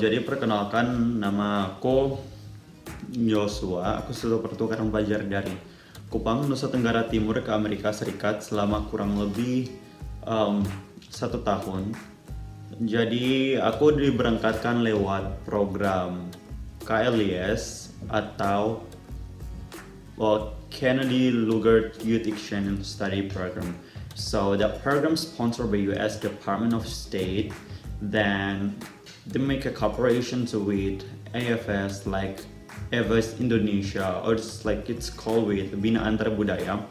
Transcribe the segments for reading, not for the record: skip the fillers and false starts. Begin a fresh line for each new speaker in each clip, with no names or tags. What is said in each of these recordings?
Jadi perkenalkan, nama aku Joshua. Aku sudah pertukaran pelajar dari Kupang, Nusa Tenggara Timur ke Amerika Serikat selama kurang lebih um, 1 tahun. Jadi aku diberangkatkan lewat program KLES atau Kennedy Lugard Youth Exchange Study Program. So that program sponsored by U.S. Department of State. Then they make a cooperation with AFS like AFS Indonesia, or it's called with Bina Antara Budaya.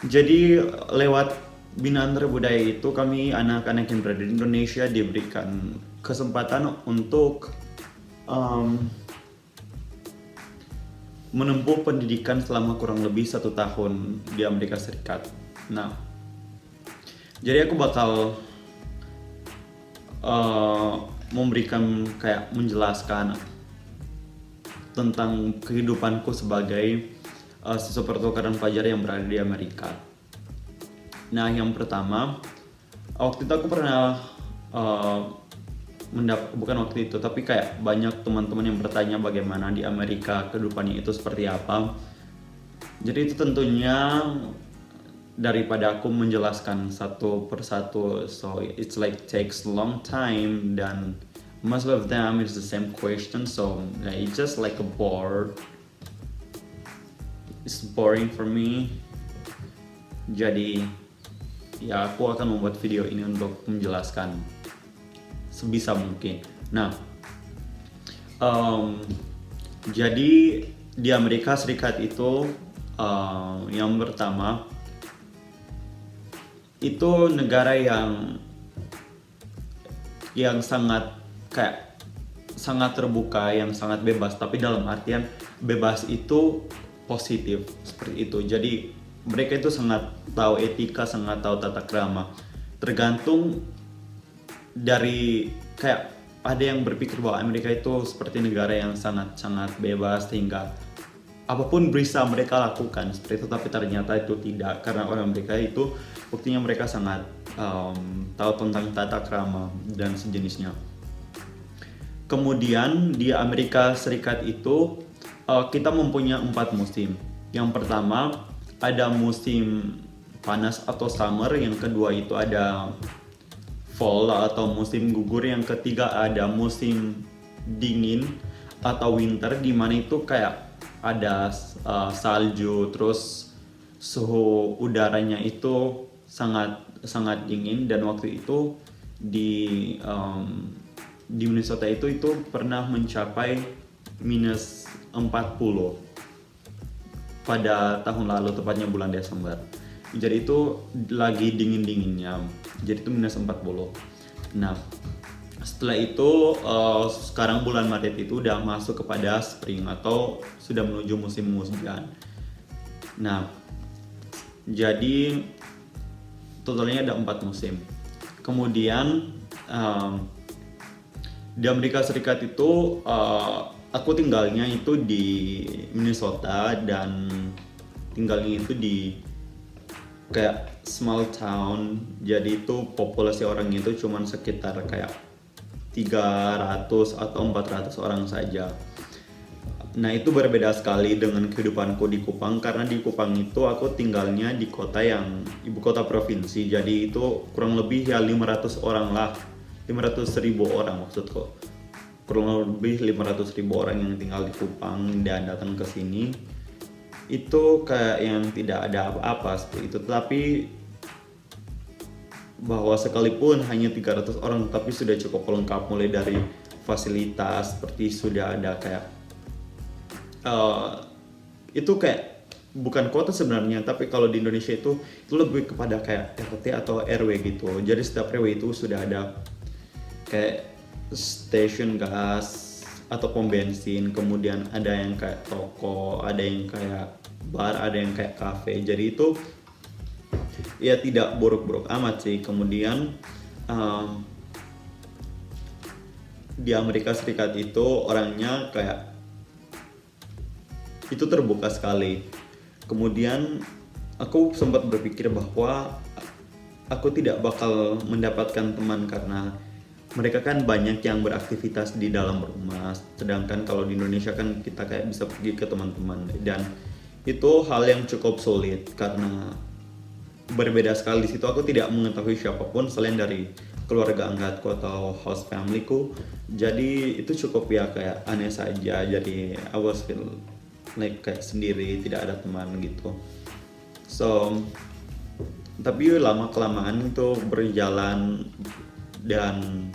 Jadi lewat Bina Antara Budaya itu kami anak-anak yang berada di Indonesia diberikan kesempatan untuk menempuh pendidikan selama kurang lebih 1 tahun di Amerika Serikat. Nah, jadi aku bakal memberikan menjelaskan tentang kehidupanku sebagai siswa pertukaran pelajar yang berada di Amerika. Nah, yang pertama, waktu itu aku pernah bukan waktu itu, tapi banyak teman-teman yang bertanya bagaimana di Amerika kehidupannya itu seperti apa. Jadi itu tentunya daripada aku menjelaskan satu persatu, so it's takes long time, dan most of them is the same question, so it's just a bore. It's boring for me. Jadi ya aku akan membuat video ini untuk menjelaskan sebisa mungkin. Nah, jadi di Amerika Serikat itu yang pertama itu negara yang sangat sangat terbuka, yang sangat bebas, tapi dalam artian bebas itu positif seperti itu. Jadi mereka itu sangat tahu etika, sangat tahu tata krama. Tergantung dari ada yang berpikir bahwa Amerika itu seperti negara yang sangat bebas sehingga apapun bisa mereka lakukan seperti itu, tapi ternyata itu tidak, karena orang Amerika itu buktinya mereka sangat tahu tentang tata krama dan sejenisnya. Kemudian di Amerika Serikat itu kita mempunyai 4 musim. Yang pertama ada musim panas atau summer, yang kedua itu ada fall atau musim gugur, yang ketiga ada musim dingin atau winter, di mana itu ada salju, terus suhu udaranya itu sangat dingin, dan waktu itu di Minnesota itu pernah mencapai minus 40 pada tahun lalu, tepatnya bulan Desember. Jadi itu lagi dingin-dinginnya, jadi itu minus 40. Nah, setelah itu sekarang bulan Maret itu udah masuk kepada spring atau sudah menuju musim hujan. Nah, jadi totalnya ada 4 musim. Kemudian di Amerika Serikat itu aku tinggalnya itu di Minnesota, dan tinggalnya itu di small town. Jadi itu populasi orangnya itu cuma sekitar 300 atau 400 orang saja. Nah, itu berbeda sekali dengan kehidupanku di Kupang, karena di Kupang itu aku tinggalnya di kota yang ibu kota provinsi. Jadi itu kurang lebih 500 orang lah, 500.000 orang maksudku. Kurang lebih 500.000 orang yang tinggal di Kupang dan datang ke sini. Itu yang tidak ada apa-apa seperti itu. Tapi bahwa sekalipun hanya 300 orang, tapi sudah cukup lengkap, mulai dari fasilitas seperti sudah ada itu bukan kota sebenarnya, tapi kalau di Indonesia itu lebih kepada RT atau RW gitu. Jadi setiap RW itu sudah ada stasiun gas atau pom bensin, kemudian ada yang toko, ada yang bar, ada yang kafe. Jadi itu ya tidak buruk-buruk amat sih. Kemudian di Amerika Serikat itu orangnya itu terbuka sekali. Kemudian aku sempat berpikir bahwa aku tidak bakal mendapatkan teman karena mereka kan banyak yang beraktivitas di dalam rumah, sedangkan kalau di Indonesia kan kita kayak bisa pergi ke teman-teman, dan itu hal yang cukup sulit karena berbeda sekali. Di situ aku tidak mengetahui siapapun selain dari keluarga angkatku atau host familyku, jadi itu cukup ya kayak aneh saja. Jadi I was feel like kayak sendiri, tidak ada teman gitu. So tapi lama kelamaan itu berjalan dan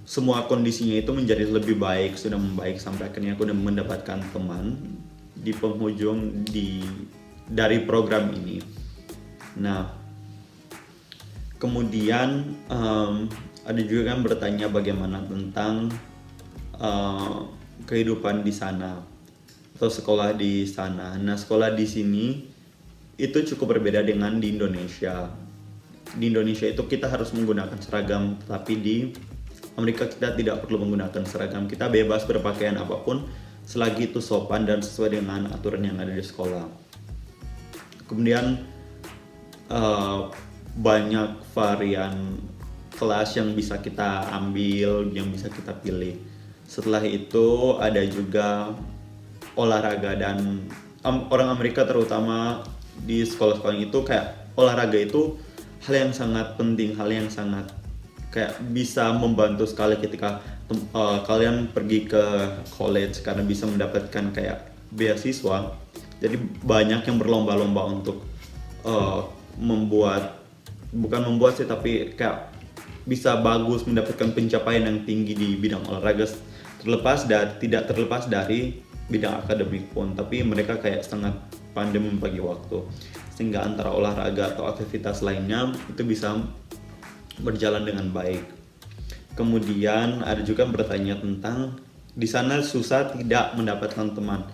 semua kondisinya itu menjadi lebih baik, sudah membaik sampai akhirnya aku udah mendapatkan teman di penghujung dari program ini. Nah, kemudian ada juga kan bertanya bagaimana tentang kehidupan di sana atau sekolah di sana. Nah, sekolah di sini itu cukup berbeda dengan di Indonesia. Di Indonesia itu kita harus menggunakan seragam, tapi di Amerika kita tidak perlu menggunakan seragam. Kita bebas berpakaian apapun selagi itu sopan dan sesuai dengan aturan yang ada di sekolah. Kemudian banyak varian kelas yang bisa kita ambil, yang bisa kita pilih. Setelah itu ada juga olahraga, dan orang Amerika terutama di sekolah-sekolah itu kayak olahraga itu hal yang sangat penting, hal yang sangat kayak bisa membantu sekali ketika kalian pergi ke college karena bisa mendapatkan kayak beasiswa. Jadi banyak yang berlomba-lomba untuk bukan membuat sih, tapi kayak bisa bagus mendapatkan pencapaian yang tinggi di bidang olahraga, tidak terlepas dari bidang akademik pun, tapi mereka kayak sangat pandai membagi waktu sehingga antara olahraga atau aktivitas lainnya itu bisa berjalan dengan baik. Kemudian ada juga bertanya tentang di sana susah tidak mendapatkan teman.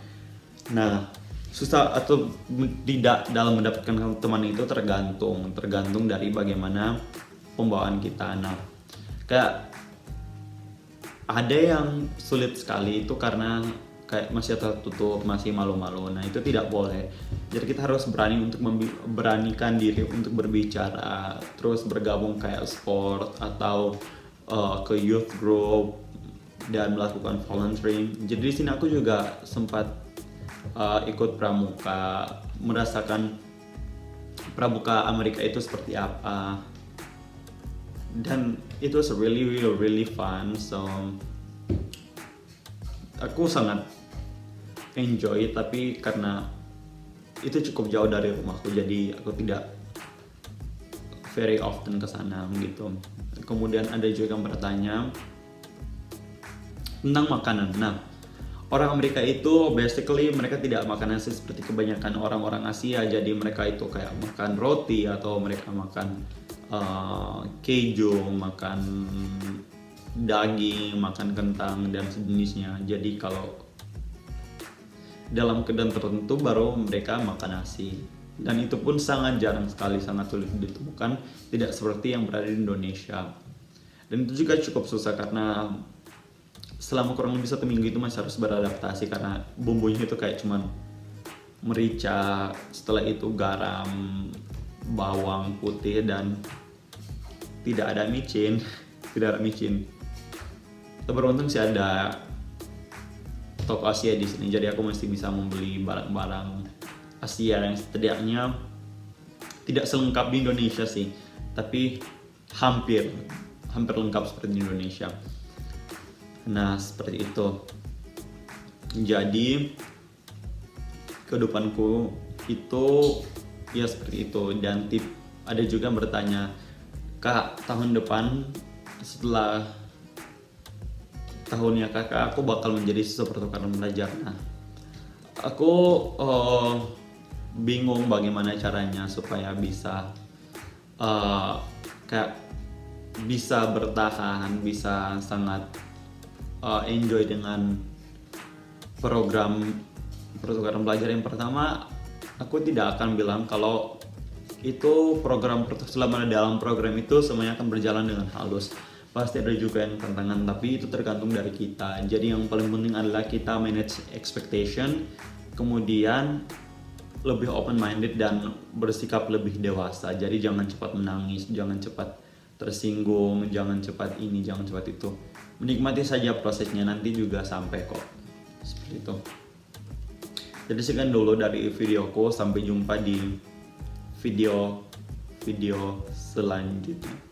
Nah, susah atau tidak dalam mendapatkan teman itu tergantung dari bagaimana pembawaan kita. Nah, kayak ada yang sulit sekali itu karena kayak masih tertutup, masih malu-malu. Nah, itu tidak boleh. Jadi kita harus beranikan diri untuk berbicara, terus bergabung kayak sport atau ke youth group dan melakukan volunteering. Jadi di sini aku juga sempat ikut pramuka, merasakan pramuka Amerika itu seperti apa. Dan it was really fun. So aku sangat enjoy, tapi karena itu cukup jauh dari rumahku, jadi aku tidak very often ke sana gitu. Kemudian ada juga yang bertanya tentang makanan. Nah, orang Amerika itu basically mereka tidak makan nasi seperti kebanyakan orang-orang Asia, jadi mereka itu kayak makan roti atau mereka makan keju, makan daging, makan kentang dan sejenisnya. Jadi kalau dalam keadaan tertentu baru mereka makan nasi, dan itu pun sangat jarang sekali, sangat sulit ditemukan, tidak seperti yang berada di Indonesia. Dan itu juga cukup susah karena selama kurang lebih 1 minggu itu masih harus beradaptasi karena bumbunya itu kayak cuman merica, setelah itu garam, bawang putih, dan tidak ada micin. Beruntung sih ada toko Asia di sini, jadi aku masih bisa membeli barang-barang Asia yang setidaknya tidak selengkap di Indonesia sih, tapi hampir lengkap seperti di Indonesia. Nah, seperti itu. Jadi kehidupanku itu ya seperti itu. Dan ada juga yang bertanya, Kak, tahun depan setelah tahunnya kakak aku bakal menjadi siswa pertukaran pelajar. Nah, aku bingung bagaimana caranya supaya bisa kayak bisa bertahan, bisa sangat enjoy dengan program pertukaran pelajar. Yang pertama, aku tidak akan bilang kalau itu selama dalam program itu semuanya akan berjalan dengan halus. Pasti ada juga yang tantangan, tapi itu tergantung dari kita. Jadi yang paling penting adalah kita manage expectation, kemudian lebih open minded dan bersikap lebih dewasa. Jadi jangan cepat menangis, jangan cepat tersinggung, jangan cepat ini, jangan cepat itu. Menikmati saja prosesnya, nanti juga sampai kok. Seperti itu. Jadi sekian dulu dari videoku, sampai jumpa di video selanjutnya.